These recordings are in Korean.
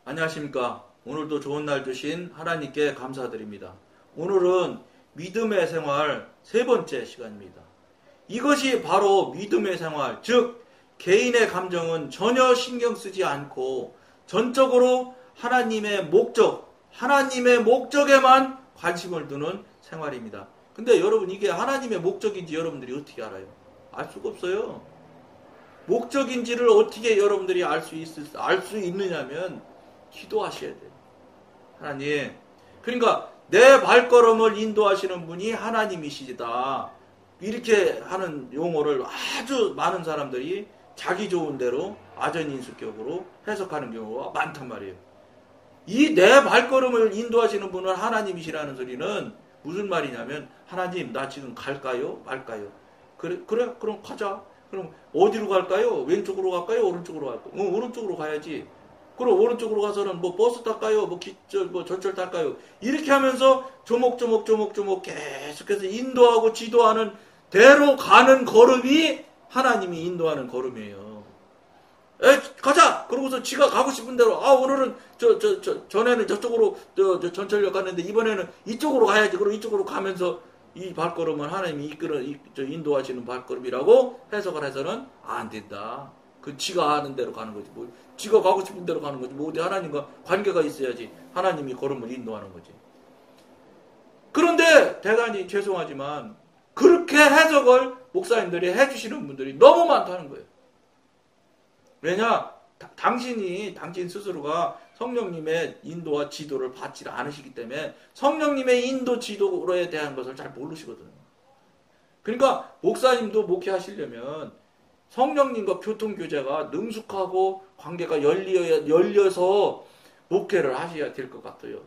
안녕하십니까. 오늘도 좋은 날 주신 하나님께 감사드립니다. 오늘은 믿음의 생활 세 번째 시간입니다. 이것이 바로 믿음의 생활, 즉 개인의 감정은 전혀 신경 쓰지 않고 전적으로 하나님의 목적에만 관심을 두는 생활입니다. 근데 여러분, 이게 하나님의 목적인지 여러분들이 어떻게 알아요? 알 수가 없어요. 목적인지를 어떻게 여러분들이 알 수 있느냐면 기도하셔야 돼요. 하나님, 그러니까 내 발걸음을 인도하시는 분이 하나님이시다. 이렇게 하는 용어를 아주 많은 사람들이 자기 좋은 대로 아전인수격으로 해석하는 경우가 많단 말이에요. 이 내 발걸음을 인도하시는 분은 하나님이시라는 소리는 무슨 말이냐면, 하나님, 나 지금 갈까요? 말까요? 그래, 그럼 가자. 그럼 어디로 갈까요? 왼쪽으로 갈까요? 오른쪽으로 갈까요? 오른쪽으로 가야지. 그럼 오른쪽으로 가서는 뭐 버스 탈까요? 뭐 전철 탈까요? 이렇게 하면서 조목조목 계속해서 인도하고 지도하는 대로 가는 걸음이 하나님이 인도하는 걸음이에요. 가자! 그러고서 지가 가고 싶은 대로, 오늘은 전에는 저쪽으로 전철역 갔는데 이번에는 이쪽으로 가야지. 그럼 이쪽으로 가면서 이 발걸음은 하나님이 인도하시는 발걸음이라고 해석을 해서는 안 된다. 그 지가 하는 대로 가는 거지. 뭐 지가 가고 싶은 대로 가는 거지. 뭐 어디 하나님과 관계가 있어야지 하나님이 걸음을 인도하는 거지. 그런데 대단히 죄송하지만 그렇게 해석을 목사님들이 해주시는 분들이 너무 많다는 거예요. 왜냐? 당신 스스로가 성령님의 인도와 지도를 받지 않으시기 때문에 성령님의 인도 지도에 대한 것을 잘 모르시거든요. 그러니까 목사님도 목회하시려면 성령님과 교통교제가 능숙하고 관계가 열려서 목회를 하셔야 될 것 같아요.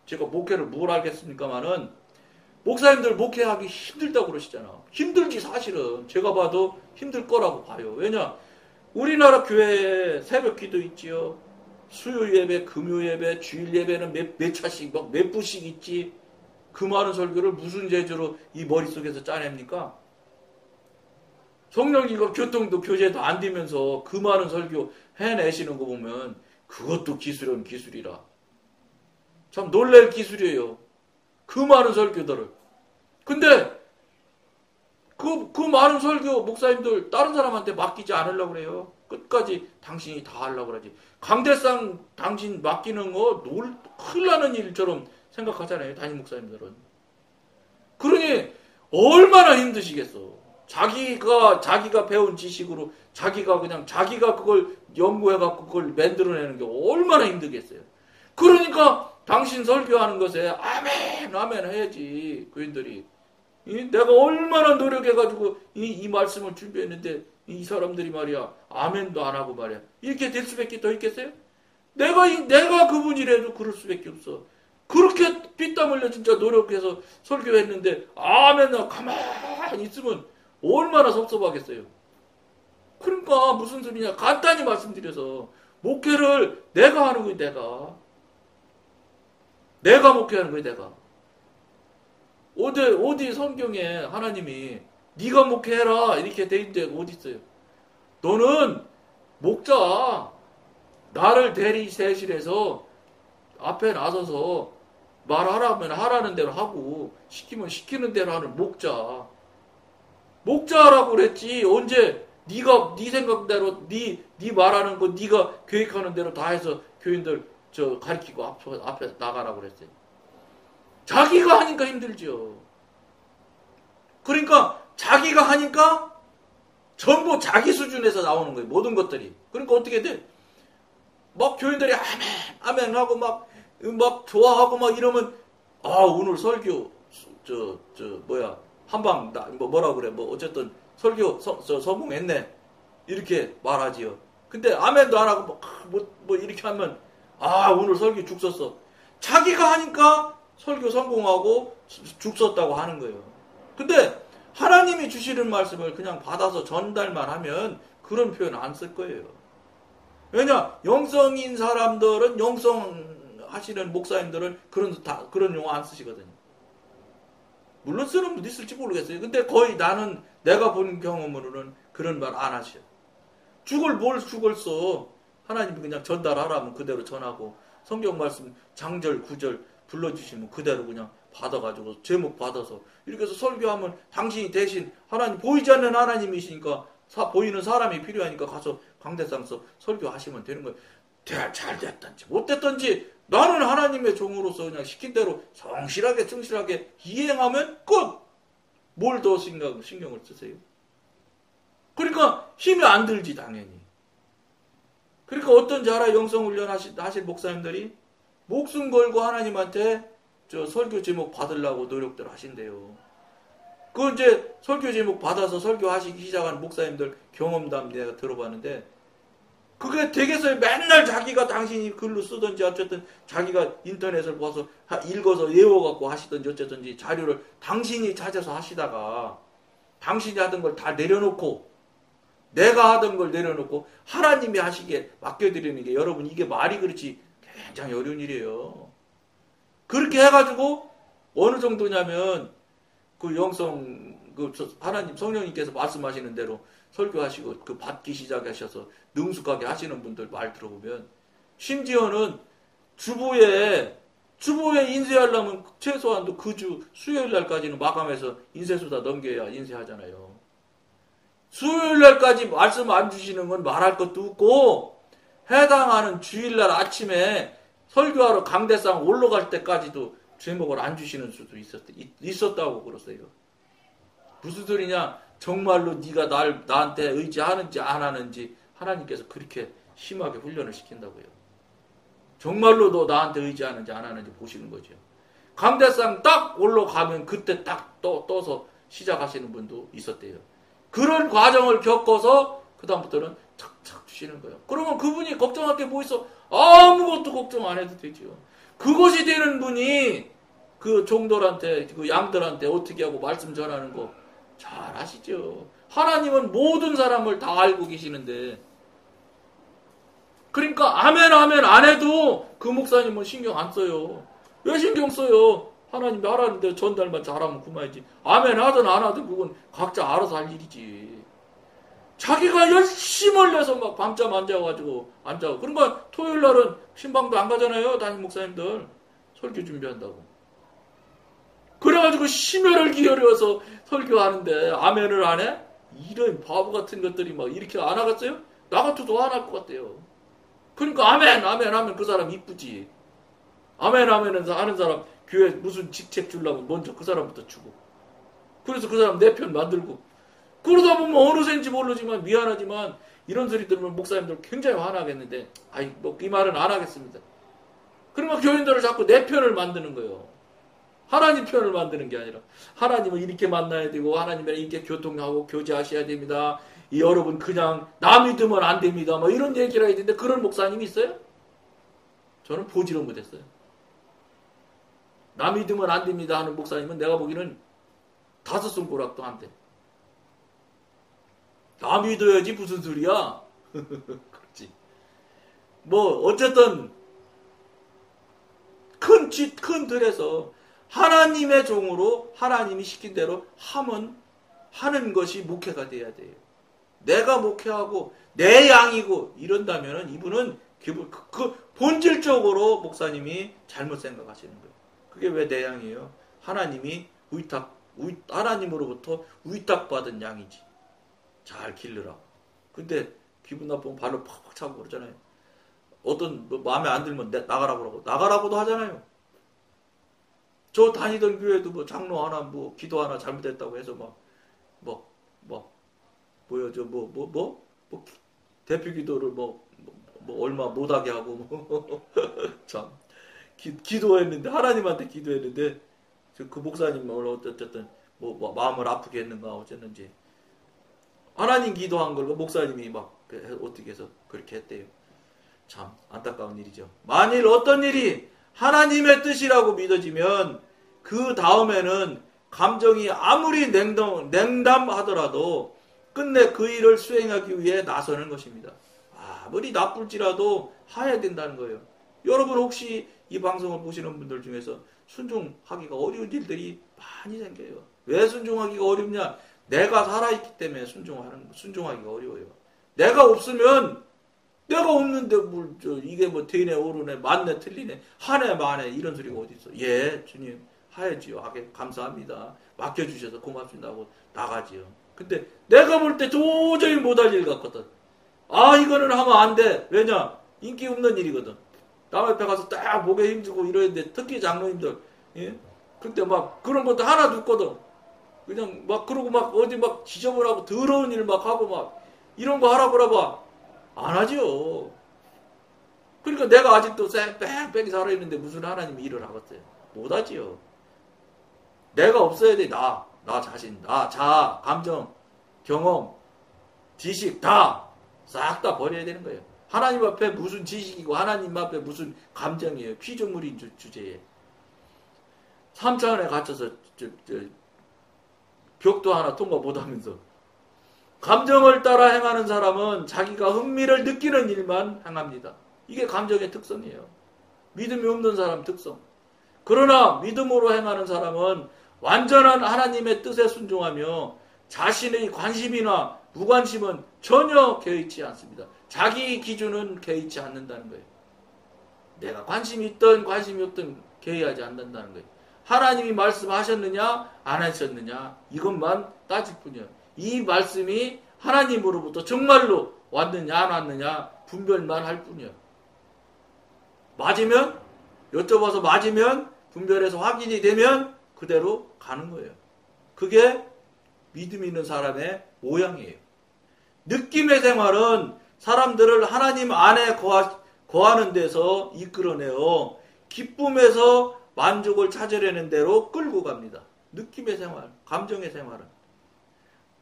제가 목회를 뭘 알겠습니까마는 목사님들 목회하기 힘들다고 그러시잖아. 힘들지 사실은. 제가 봐도 힘들 거라고 봐요. 왜냐? 우리나라 교회에 새벽 기도 있지요. 수요 예배, 금요 예배, 주일 예배는 몇 차씩, 몇 부씩 있지. 그 많은 설교를 무슨 재주로 이 머릿속에서 짜냅니까? 성령님과 교통도 교제도 안 되면서 그 많은 설교 해내시는 거 보면 그것도 기술은 기술이라. 참 놀랄 기술이에요. 그 많은 설교들을. 근데 그 많은 설교 목사님들 다른 사람한테 맡기지 않으려고 그래요. 끝까지 당신이 다 하려고 그러지. 강대상 당신 맡기는 거 큰일 나는 일처럼 생각하잖아요. 담임 목사님들은. 그러니 얼마나 힘드시겠어. 자기가 배운 지식으로 자기가 그걸 연구해갖고 그걸 만들어내는 게 얼마나 힘들겠어요. 그러니까 당신 설교하는 것에 아멘 해야지. 교인들이. 내가 얼마나 노력해가지고 이 말씀을 준비했는데 이 사람들이 말이야 아멘도 안 하고 말이야 이렇게 될 수밖에 더 있겠어요? 내가 그분이라도 그럴 수밖에 없어. 그렇게 피땀 흘려 진짜 노력해서 설교했는데 아멘 가만히 있으면 얼마나 섭섭하겠어요. 그러니까 무슨 소리냐. 간단히 말씀드려서 목회를 내가 하는 거예요. 내가 목회하는 거예요. 내가. 어디 성경에 하나님이 네가 목회해라 이렇게 돼 있는데 어디 있어요? 너는 목자, 나를 대리세실해서 앞에 나서서 말하라면 하라는 대로 하고 시키면 시키는 대로 하는 목자라고 그랬지. 언제 네 생각대로 네 말하는 거 네가 계획하는 대로 다 해서 교인들 가르치고 앞에 나가라고 그랬어요. 자기가 하니까 힘들죠. 그러니까 자기가 하니까 전부 자기 수준에서 나오는 거예요. 모든 것들이. 그러니까 어떻게 돼? 막 교인들이 아멘 하고 막 좋아하고 막 이러면 오늘 설교 한방 뭐라 그래 어쨌든 설교 성공했네 이렇게 말하지요. 근데 아멘도 안 하고 뭐 이렇게 하면 오늘 설교 죽 썼어. 자기가 하니까 설교 성공하고 죽 썼다고 하는 거예요. 근데 하나님이 주시는 말씀을 그냥 받아서 전달만 하면 그런 표현 안 쓸 거예요. 왜냐? 영성인 사람들은 영성하시는 목사님들은 그런 용어 안 쓰시거든요. 물론 쓰는 분도 있을지 모르겠어요. 근데 거의 내가 본 경험으로는 그런 말 안 하셔요. 죽을 써. 하나님이 그냥 전달하라면 그대로 전하고 성경 말씀 장절 구절 불러주시면 그대로 그냥 받아가지고 제목 받아서 이렇게 해서 설교하면 당신이 대신 하나님 보이지 않는 하나님이시니까 보이는 사람이 필요하니까 가서 강대상서 설교하시면 되는 거예요. 잘 됐든지 못 됐든지 나는 하나님의 종으로서 그냥 시킨 대로 성실하게 충실하게 이행하면 끝. 뭘 더 신경을 쓰세요? 그러니까 힘이 안 들지 당연히. 그러니까 어떤지 알아? 영성훈련 하실 목사님들이 목숨 걸고 하나님한테 저 설교 제목 받으려고 노력들 하신대요. 그 이제 설교 제목 받아서 설교하시기 시작하는 목사님들 경험담 내가 들어봤는데 그게 댁에서 맨날 자기가 당신이 글로 쓰든지 어쨌든 자기가 인터넷을 봐서 읽어서 외워갖고 하시든지 어쨌든지 자료를 당신이 찾아서 하시다가 당신이 하던 걸 다 내려놓고 내가 하던 걸 내려놓고 하나님이 하시기에 맡겨드리는 게 여러분 이게 말이 그렇지 굉장히 어려운 일이에요. 그렇게 해가지고 어느 정도냐면 그 영성 그 하나님 성령님께서 말씀하시는 대로 설교하시고 그 받기 시작하셔서 능숙하게 하시는 분들 말 들어보면 심지어는 주보에 인쇄하려면 최소한도 그 주 수요일 날까지는 마감해서 인쇄소다 넘겨야 인쇄하잖아요. 수요일 날까지 말씀 안 주시는 건 말할 것도 없고 해당하는 주일날 아침에 설교하러 강대상 올라갈 때까지도 제목을 안 주시는 수도 있었다고 그러세요. 무슨 소리냐? 정말로 네가 나한테 의지하는지 안 하는지 하나님께서 그렇게 심하게 훈련을 시킨다고요. 정말로 너 나한테 의지하는지 안 하는지 보시는 거죠. 강대상 딱 올라가면 그때 딱 떠서 시작하시는 분도 있었대요. 그런 과정을 겪어서 그 다음부터는 착착 주시는 거예요. 그러면 그분이 걱정할 게 뭐 있어? 아무것도 걱정 안 해도 되죠. 그것이 되는 분이 그 종들한테 그 양들한테 어떻게 하고 말씀 전하는 거 잘 아시죠? 하나님은 모든 사람을 다 알고 계시는데 그러니까 아멘 안 해도 그 목사님은 신경 안 써요. 왜 신경 써요? 하나님이 하라는데 전달만 잘하면 그만이지. 아멘 하든 안 하든 그건 각자 알아서 할 일이지. 자기가 열심을 내서 막 밤잠 안 자가지고 안 자고. 그러니까 토요일 날은 신방도 안 가잖아요. 담임 목사님들 설교 준비한다고. 그래가지고 심혈을 기울여서 설교하는데 아멘을 안 해? 이런 바보 같은 것들이 막 이렇게 안 하겠어요? 나 같아도 안 할 것 같아요. 그러니까 아멘 하면 그 사람 이쁘지. 아멘 하면은 하는 사람 교회 무슨 직책 주려면 먼저 그 사람부터 주고. 그래서 그 사람 내 편 만들고. 그러다 보면 어느새인지 모르지만 미안하지만 이런 소리 들으면 목사님들 굉장히 화나겠는데 뭐 이 말은 안 하겠습니다. 그러면 교인들을 자꾸 내 편을 만드는 거예요. 하나님 편을 만드는 게 아니라 하나님을 이렇게 만나야 되고 하나님이랑 이렇게 교통하고 교제하셔야 됩니다. 여러분 그냥 나 믿으면 안 됩니다. 뭐 이런 얘기를 해야 되는데 그런 목사님이 있어요? 저는 보지를 못했어요. 나 믿으면 안 됩니다 하는 목사님은 내가 보기에는 5손가락도 안 돼. 나 믿어야지 무슨 소리야? 그렇지. 뭐 어쨌든 큰 틀에서 하나님의 종으로 하나님이 시킨 대로 하는 것이 목회가 돼야 돼요. 내가 목회하고 내 양이고 이런다면은 이분은 그 본질적으로 목사님이 잘못 생각하시는 거예요. 그게 왜 내 양이에요? 하나님이 하나님으로부터 위탁받은 양이지. 잘 기르라. 근데 기분 나쁘면 발로 팍팍 차고 그러잖아요. 어떤 뭐 마음에 안 들면 나가라고도 하잖아요. 저 다니던 교회도 뭐 장로 하나 뭐 기도 하나 잘못했다고 해서 대표 기도를 얼마 못하게 하고 참 기도했는데 하나님한테 기도했는데 그 목사님 어쨌든 마음을 아프게 했는가 어쨌는지 하나님 기도한 걸 목사님이 막 어떻게 해서 그렇게 했대요. 참 안타까운 일이죠. 만일 어떤 일이 하나님의 뜻이라고 믿어지면 그 다음에는 감정이 아무리 냉담하더라도 끝내 그 일을 수행하기 위해 나서는 것입니다. 아무리 나쁠지라도 해야 된다는 거예요. 여러분 혹시 이 방송을 보시는 분들 중에서 순종하기가 어려운 일들이 많이 생겨요. 왜 순종하기가 어렵냐? 내가 살아있기 때문에 순종하기가 어려워요. 내가 없으면 내가 없는데 이게 뭐 되네 오르네 맞네 틀리네 하네 마네 이런 소리가 어디 있어. 예 주님 하야지요. 하게 감사합니다. 맡겨주셔서 고맙습니다 하고 나가지요. 근데 내가 볼 때 도저히 못할 일 같거든. 아 이거는 하면 안 돼. 왜냐 인기 없는 일이거든. 남 앞에 가서 딱 목에 힘주고 이러는데 특히 장로님들 예? 그때 막 그런 것도 하나 듣거든. 그냥 막 그러고 막 어디 막 지저분하고 더러운 일 막 하고 막 이런 거 하라고 그러봐. 안 하지요. 그러니까 내가 아직도 뺑뺑이 살아있는데 무슨 하나님이 일을 하겠어요. 못하지요. 내가 없어야 돼. 나 자신, 나 자아, 감정, 경험, 지식 다 싹 다 버려야 되는 거예요. 하나님 앞에 무슨 지식이고 하나님 앞에 무슨 감정이에요. 피조물인 주제에. 3차원에 갇혀서 벽도 하나 통과 못하면서 감정을 따라 행하는 사람은 자기가 흥미를 느끼는 일만 행합니다. 이게 감정의 특성이에요. 믿음이 없는 사람 특성. 그러나 믿음으로 행하는 사람은 완전한 하나님의 뜻에 순종하며 자신의 관심이나 무관심은 전혀 개의치 않습니다. 자기 기준은 개의치 않는다는 거예요. 내가 관심이 있든 관심이 없든 개의하지 않는다는 거예요. 하나님이 말씀하셨느냐 안 하셨느냐 이것만 따질 뿐이에요. 이 말씀이 하나님으로부터 정말로 왔느냐 안 왔느냐 분별만 할 뿐이에요. 맞으면 여쭤봐서 맞으면 분별해서 확인이 되면 그대로 가는 거예요. 그게 믿음 있는 사람의 모양이에요. 느낌의 생활은 사람들을 하나님 안에 거하는 데서 이끌어내어 기쁨에서 만족을 찾으려는 대로 끌고 갑니다. 느낌의 생활, 감정의 생활은.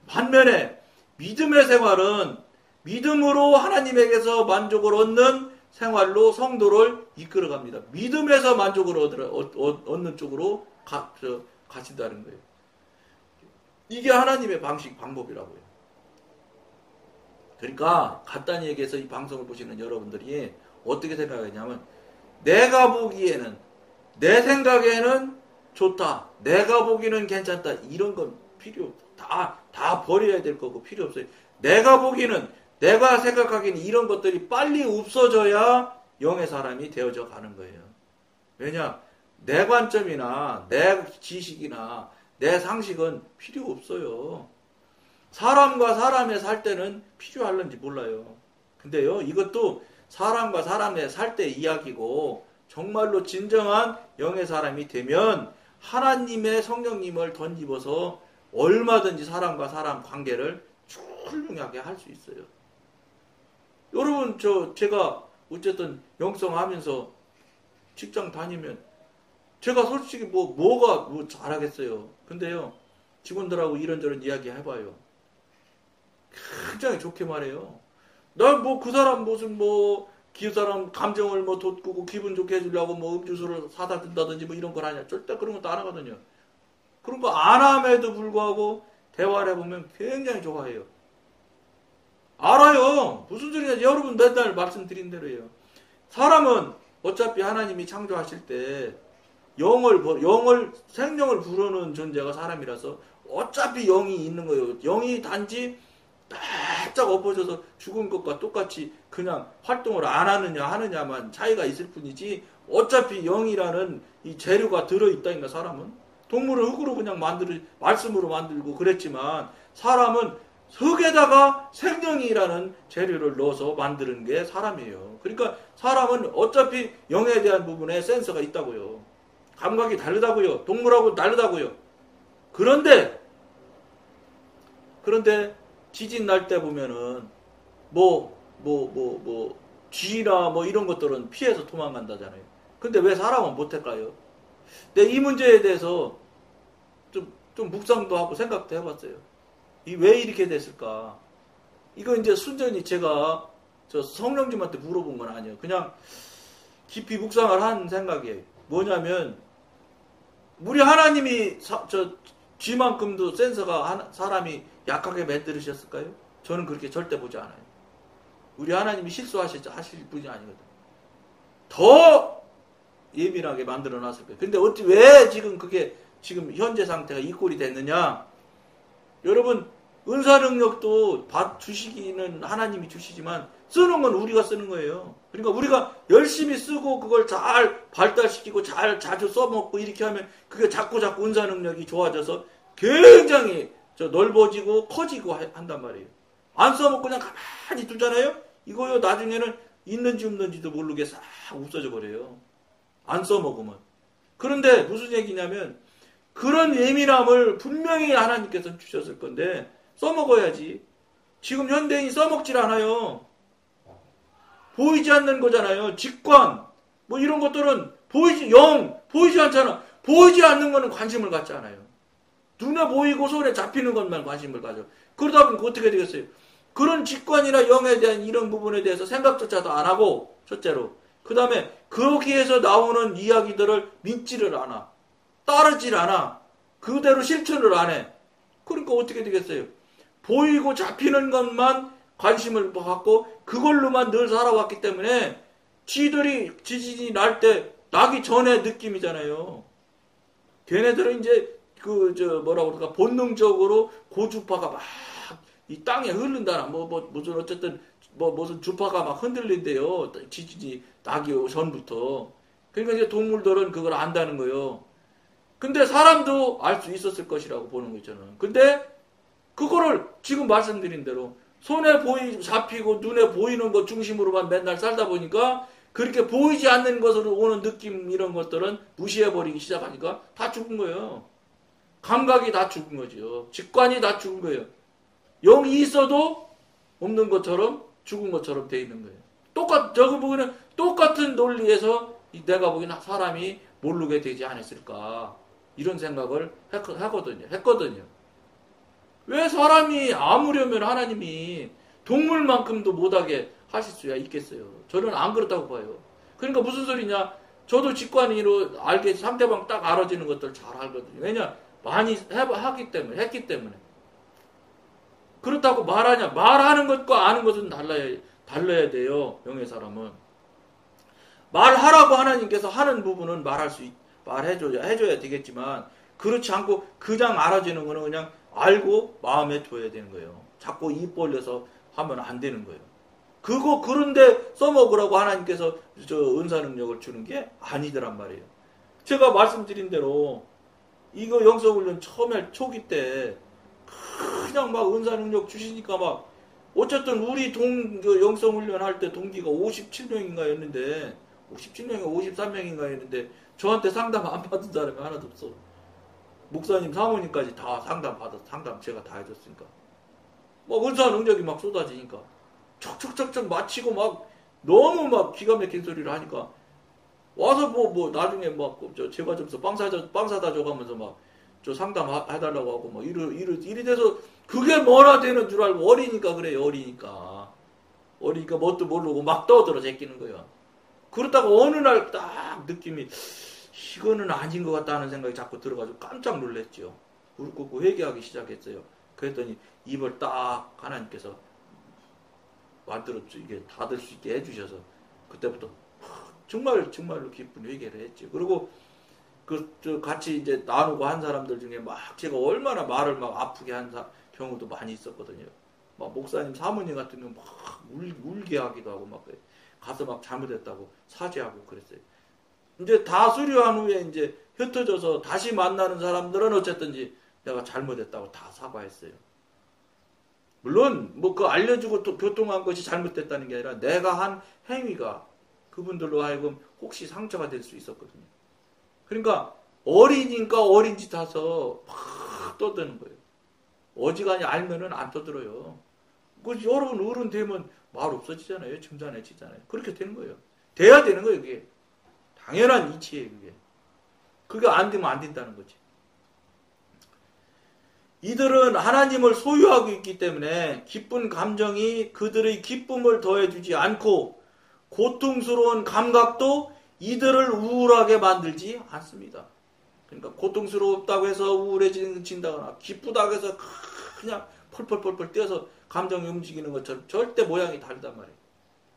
반면에 믿음의 생활은 믿음으로 하나님에게서 만족을 얻는 생활로 성도를 이끌어갑니다. 믿음에서 만족을 얻는 쪽으로 가신다는 거예요. 이게 하나님의 방법이라고요. 그러니까 간단히 얘기해서 이 방송을 보시는 여러분들이 어떻게 생각하냐면 내가 보기에는 내 생각에는 좋다. 내가 보기는 괜찮다. 이런 건 필요 없다. 다 버려야 될 거고 필요 없어요. 내가 보기는 내가 생각하기에는 이런 것들이 빨리 없어져야 영의 사람이 되어져 가는 거예요. 왜냐? 내 관점이나 내 지식이나 내 상식은 필요 없어요. 사람과 사람에 살 때는 필요할는지 몰라요. 근데요, 이것도 사람과 사람에 살 때 이야기고 정말로 진정한 영의 사람이 되면 하나님의 성령님을 덧입어서 얼마든지 사람과 사람 관계를 훌륭하게 할 수 있어요. 여러분, 제가 어쨌든 영성하면서 직장 다니면 제가 솔직히 뭐가 잘하겠어요. 근데요, 직원들하고 이런저런 이야기 해봐요. 굉장히 좋게 말해요. 나 그 사람 무슨 그 사람 감정을 돋구고 기분 좋게 해주려고 음주수를 사다 준다든지 이런 걸 하냐. 절대 그런 것도 안 하거든요. 그런 거 안 함에도 불구하고 대화를 해보면 굉장히 좋아해요. 알아요. 무슨 소리냐. 여러분 맨날 말씀드린 대로예요. 사람은 어차피 하나님이 창조하실 때 생명을 부르는 존재가 사람이라서 어차피 영이 있는 거예요. 영이 단지 바짝 엎어져서 죽은 것과 똑같이 그냥 활동을 안 하느냐만 차이가 있을 뿐이지 어차피 영이라는 이 재료가 들어있다니까. 사람은 동물을 흙으로 그냥 말씀으로 만들고 그랬지만 사람은 흙에다가 생명이라는 재료를 넣어서 만드는 게 사람이에요. 그러니까 사람은 어차피 영에 대한 부분에 센서가 있다고요. 감각이 다르다고요. 동물하고 다르다고요. 그런데 지진 날 때 보면은 쥐나 이런 것들은 피해서 도망간다잖아요. 근데 왜 사람은 못할까요? 근데 이 문제에 대해서 좀 묵상도 하고 생각도 해봤어요. 왜 이렇게 됐을까? 이거 이제 순전히 제가 성령님한테 물어본 건 아니에요. 그냥 깊이 묵상을 한 생각이에요. 뭐냐면 우리 하나님이 쥐만큼도 센서가 사람이 약하게 만들으셨을까요? 저는 그렇게 절대 보지 않아요. 우리 하나님이 실수하실 분이 아니거든. 더 예민하게 만들어 놨을 거예요. 근데 왜 그게 지금 현재 상태가 이 꼴이 됐느냐? 여러분, 은사 능력도 주시기는 하나님이 주시지만 쓰는 건 우리가 쓰는 거예요. 그러니까 우리가 열심히 쓰고 그걸 잘 발달시키고 잘 자주 써먹고 이렇게 하면 그게 자꾸 은사 능력이 좋아져서 굉장히 넓어지고 커지고 한단 말이에요. 안 써먹고 그냥 가만히 두잖아요. 이거요 나중에는 있는지 없는지도 모르게 싹 없어져 버려요. 안 써먹으면. 그런데 무슨 얘기냐면 그런 예민함을 분명히 하나님께서 주셨을 건데 써먹어야지. 지금 현대인이 써먹질 않아요. 보이지 않는 거잖아요. 직관 뭐 이런 것들은 보이지 않잖아. 보이지 않는 거는 관심을 갖지 않아요. 눈에 보이고 손에 잡히는 것만 관심을 가져. 그러다 보니까 어떻게 되겠어요? 그런 직관이나 영에 대한 이런 부분에 대해서 생각조차도 안 하고 첫째로 그 다음에 거기에서 나오는 이야기들을 믿지를 않아. 따르질 않아. 그대로 실천을 안 해. 그러니까 어떻게 되겠어요? 보이고 잡히는 것만 관심을 갖고 그걸로만 늘 살아왔기 때문에 지들이 지진이 날 때 나기 전에 느낌이잖아요. 걔네들은 이제 뭐라고 그럴까 본능적으로 고주파가 막 이 땅에 흐른다나 무슨 어쨌든 무슨 주파가 막 흔들린대요. 지진이 나기 전부터. 그러니까 이제 동물들은 그걸 안다는 거예요. 근데 사람도 알 수 있었을 것이라고 보는 거 있잖아요. 근데 그거를 지금 말씀드린 대로 손에 잡히고 눈에 보이는 것 중심으로만 맨날 살다 보니까 그렇게 보이지 않는 것으로 오는 느낌 이런 것들은 무시해버리기 시작하니까 다 죽은 거예요. 감각이 다 죽은 거죠. 직관이 다 죽은 거예요. 영이 있어도 없는 것처럼 죽은 것처럼 돼 있는 거예요. 저거 보기는 똑같은 논리에서 내가 보기에는 사람이 모르게 되지 않았을까 이런 생각을 했거든요. 왜 사람이 아무려면 하나님이 동물만큼도 못하게 하실 수야 있겠어요. 저는 안 그렇다고 봐요. 그러니까 무슨 소리냐? 저도 직관으로 상대방 딱 알아지는 것들 잘 알거든요. 왜냐? 많이 했기 때문에. 그렇다고 말하는 것과 아는 것은 달라야 돼요. 영의 사람은. 말하라고 하나님께서 하는 부분은 해줘야 되겠지만, 그렇지 않고 그냥 알아지는 거는 그냥 알고 마음에 둬야 되는 거예요. 자꾸 입 벌려서 하면 안 되는 거예요. 그런데 써먹으라고 하나님께서 은사 능력을 주는 게 아니더란 말이에요. 제가 말씀드린 대로, 이거 영성훈련 처음에 초기 때, 그냥 막 은사 능력 주시니까 막, 어쨌든 우리 영성훈련 할 때 동기가 57명인가였는데, 57명인가 53명인가였는데, 저한테 상담 안 받은 사람이 하나도 없어. 목사님, 사모님까지 다 상담 제가 다 해줬으니까. 막 은사 능력이 막 쏟아지니까. 척척척척 마치고 막, 너무 막 기가 막힌 소리를 하니까, 와서 나중에 제과점서 빵 사다 줘가면서 막, 상담 해달라고 하고, 막, 이리 돼서, 그게 뭐라 되는 줄 알고, 어리니까 그래요, 어리니까. 뭣도 모르고 막 떠들어 제끼는 거야. 그러다가 어느 날 딱 느낌이, 이거는 아닌 것 같다는 생각이 자꾸 들어가지고 깜짝 놀랐죠. 무릎 꿇고 회개하기 시작했어요. 그랬더니 입을 딱 하나님께서 이게 닫을 수 있게 해주셔서, 그때부터 정말로 기쁜 회개를 했죠. 그리고 같이 이제 나누고 한 사람들 중에 막 제가 얼마나 말을 막 아프게 한 경우도 많이 있었거든요. 막 목사님, 사모님 같은 경우 막 울게 하기도 하고 막 가서 막 잘못했다고 사죄하고 그랬어요. 이제 다 수료한 후에 이제 흩어져서 다시 만나는 사람들은 어쨌든지 내가 잘못했다고 다 사과했어요. 물론 그 알려주고 또 교통한 것이 잘못됐다는 게 아니라 내가 한 행위가 그분들로 하여금 혹시 상처가 될 수 있었거든요. 그러니까 어리니까 어린 짓 해서 막 떠드는 거예요. 어지간히 알면은 안 떠들어요. 여러분 어른 되면 말 없어지잖아요. 점잖해지잖아요. 그렇게 되는 거예요. 돼야 되는 거예요. 그게 당연한 이치예요. 그게 안 되면 안 된다는 거지. 이들은 하나님을 소유하고 있기 때문에 기쁜 감정이 그들의 기쁨을 더해주지 않고 고통스러운 감각도 이들을 우울하게 만들지 않습니다. 그러니까 고통스럽다고 해서 우울해진다거나 기쁘다고 해서 그냥 펄펄펄펄 뛰어서 감정이 움직이는 것처럼 절대 모양이 다르단 말이에요.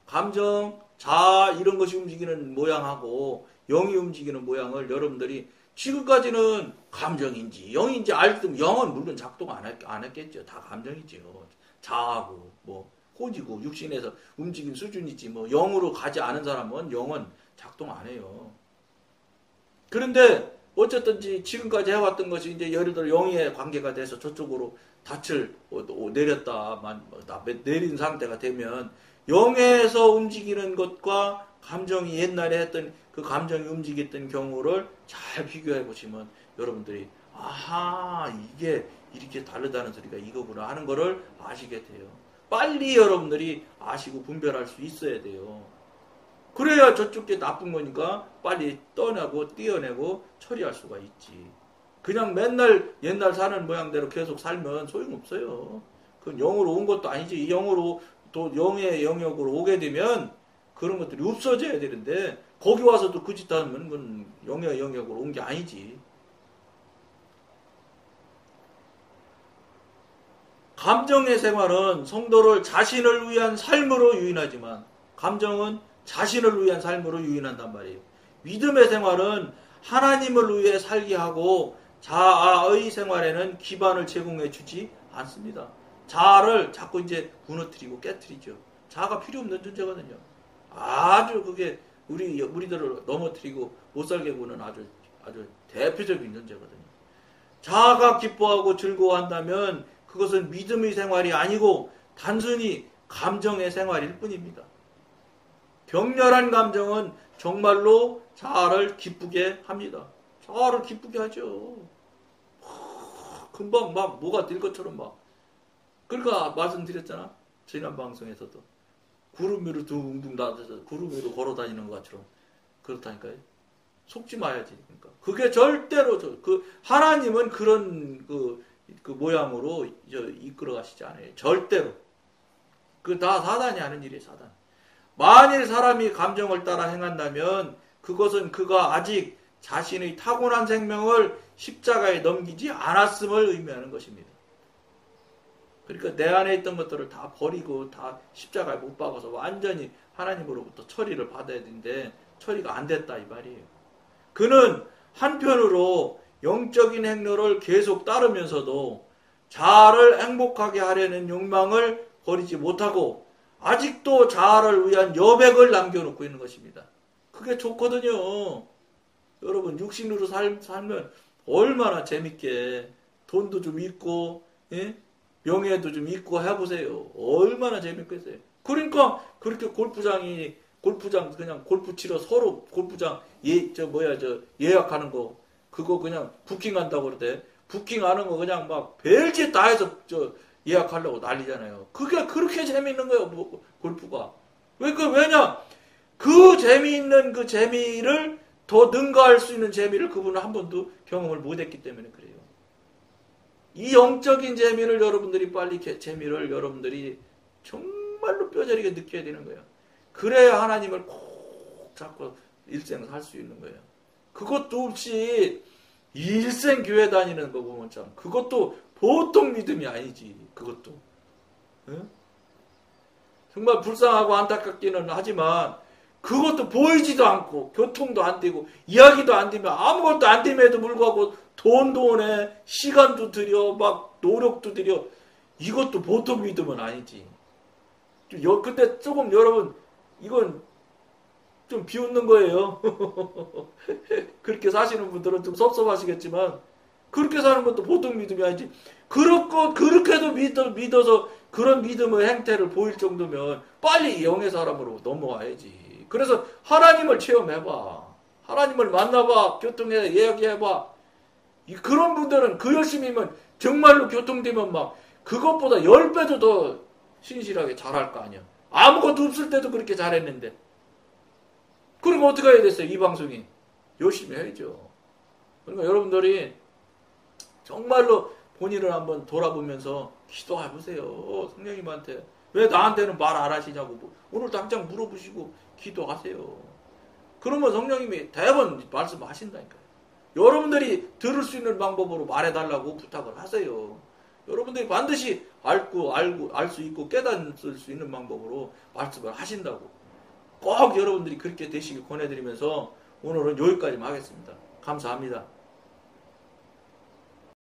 감정, 자아 이런 것이 움직이는 모양하고 영이 움직이는 모양을 여러분들이 지금까지는 감정인지 영인지 알든 영은 물론 작동 안 했겠죠. 다 감정이죠. 자하고 뭐 호지고 육신에서 움직임 수준이지 뭐 영으로 가지 않은 사람은 영은 작동 안 해요. 그런데 어쨌든지 지금까지 해왔던 것이 이제 예를 들어 영의 관계가 돼서 저쪽으로 닻을 내렸다 내린 상태가 되면 영에서 움직이는 것과 감정이 옛날에 했던 그 감정이 움직였던 경우를 잘 비교해 보시면 여러분들이 아하 이게 이렇게 다르다는 소리가 이거구나 하는 거를 아시게 돼요. 빨리 여러분들이 아시고 분별할 수 있어야 돼요. 그래야 저쪽 게 나쁜 거니까 빨리 떼어내고 처리할 수가 있지. 그냥 맨날 옛날 사는 모양대로 계속 살면 소용없어요. 그건 영으로 온 것도 아니지. 이 영으로 또 영의 영역으로 오게 되면 그런 것들이 없어져야 되는데 거기 와서도 그 짓 하면 그건 영의 영역으로 온 게 아니지. 감정의 생활은 성도를 자신을 위한 삶으로 유인하지만 감정은 자신을 위한 삶으로 유인한단 말이에요. 믿음의 생활은 하나님을 위해 살게 하고 자아의 생활에는 기반을 제공해 주지 않습니다. 자아를 자꾸 이제 무너뜨리고 깨뜨리죠. 자아가 필요 없는 존재거든요. 아주 그게 우리들을 넘어뜨리고 못 살게 구는 아주 대표적인 존재거든요. 자아가 기뻐하고 즐거워한다면 그것은 믿음의 생활이 아니고 단순히 감정의 생활일 뿐입니다. 격렬한 감정은 정말로 자아를 기쁘게 합니다. 자아를 기쁘게 하죠. 금방 막 뭐가 될 것처럼 막. 그러니까 말씀드렸잖아. 지난 방송에서도. 구름 위로 둥둥 나서 구름 위로 걸어다니는 것처럼 그렇다니까요. 속지 마야지. 그러니까 그게 절대로 하나님은 그런 그 모양으로 이끌어 가시지 않아요. 절대로. 그 다 사단이 하는 일이에요. 사단. 만일 사람이 감정을 따라 행한다면 그것은 그가 아직 자신의 타고난 생명을 십자가에 넘기지 않았음을 의미하는 것입니다. 그러니까 내 안에 있던 것들을 다 버리고 다 십자가에 못 박아서 완전히 하나님으로부터 처리를 받아야 되는데 처리가 안 됐다 이 말이에요. 그는 한편으로 영적인 행로를 계속 따르면서도 자아를 행복하게 하려는 욕망을 버리지 못하고 아직도 자아를 위한 여백을 남겨놓고 있는 것입니다. 그게 좋거든요. 여러분 육신으로 살면 얼마나 재밌게 돈도 좀 있고 명예도 좀 있고 해보세요. 얼마나 재밌겠어요. 그러니까 그렇게 골프장 그냥 골프 치러 서로 골프장 예약하는 거 그거 그냥 부킹한다고 그러대. 부킹하는 거 그냥 막 별짓 다 해서 예약하려고 난리잖아요. 그게 그렇게 재미있는 거예요. 골프가. 왜냐? 그 재미있는 그 재미를 더 능가할 수 있는 재미를 그분은 한 번도 경험을 못했기 때문에 그래요. 이 영적인 재미를 여러분들이 재미를 여러분들이 정말로 뼈저리게 느껴야 되는 거예요. 그래야 하나님을 꼭 잡고 일생 살 수 있는 거예요. 그것도 없이 일생 교회 다니는 거 보면 참 그것도 보통 믿음이 아니지. 그것도 정말 불쌍하고 안타깝기는 하지만 그것도 보이지도 않고 교통도 안 되고 이야기도 안 되면 아무것도 안 됨에도 불구하고 돈도 오네 시간도 들여 막 노력도 들여 이것도 보통 믿음은 아니지. 근데 조금 여러분 이건 좀 비웃는 거예요. 그렇게 사시는 분들은 좀 섭섭하시겠지만 그렇게 사는 것도 보통 믿음이 아니지. 그렇게도 믿어서 그런 믿음의 행태를 보일 정도면 빨리 영의 사람으로 넘어와야지. 그래서 하나님을 체험해봐. 하나님을 만나봐. 교통에 예약해봐. 그런 분들은 그 열심이면 정말로 교통되면 막 그것보다 10배도 더 신실하게 잘할 거 아니야. 아무것도 없을 때도 그렇게 잘했는데. 그러면 어떻게 해야 됐어요? 이 방송이. 열심히 해야죠. 그러니까 여러분들이 정말로 본인을 한번 돌아보면서 기도해보세요. 성령님한테. 왜 나한테는 말 안 하시냐고. 오늘 당장 물어보시고 기도하세요. 그러면 성령님이 대번 말씀하신다니까요. 여러분들이 들을 수 있는 방법으로 말해달라고 부탁을 하세요. 여러분들이 반드시 알 수 있고 깨달을 수 있는 방법으로 말씀을 하신다고. 꼭 여러분들이 그렇게 되시길 권해드리면서 오늘은 여기까지만 하겠습니다. 감사합니다.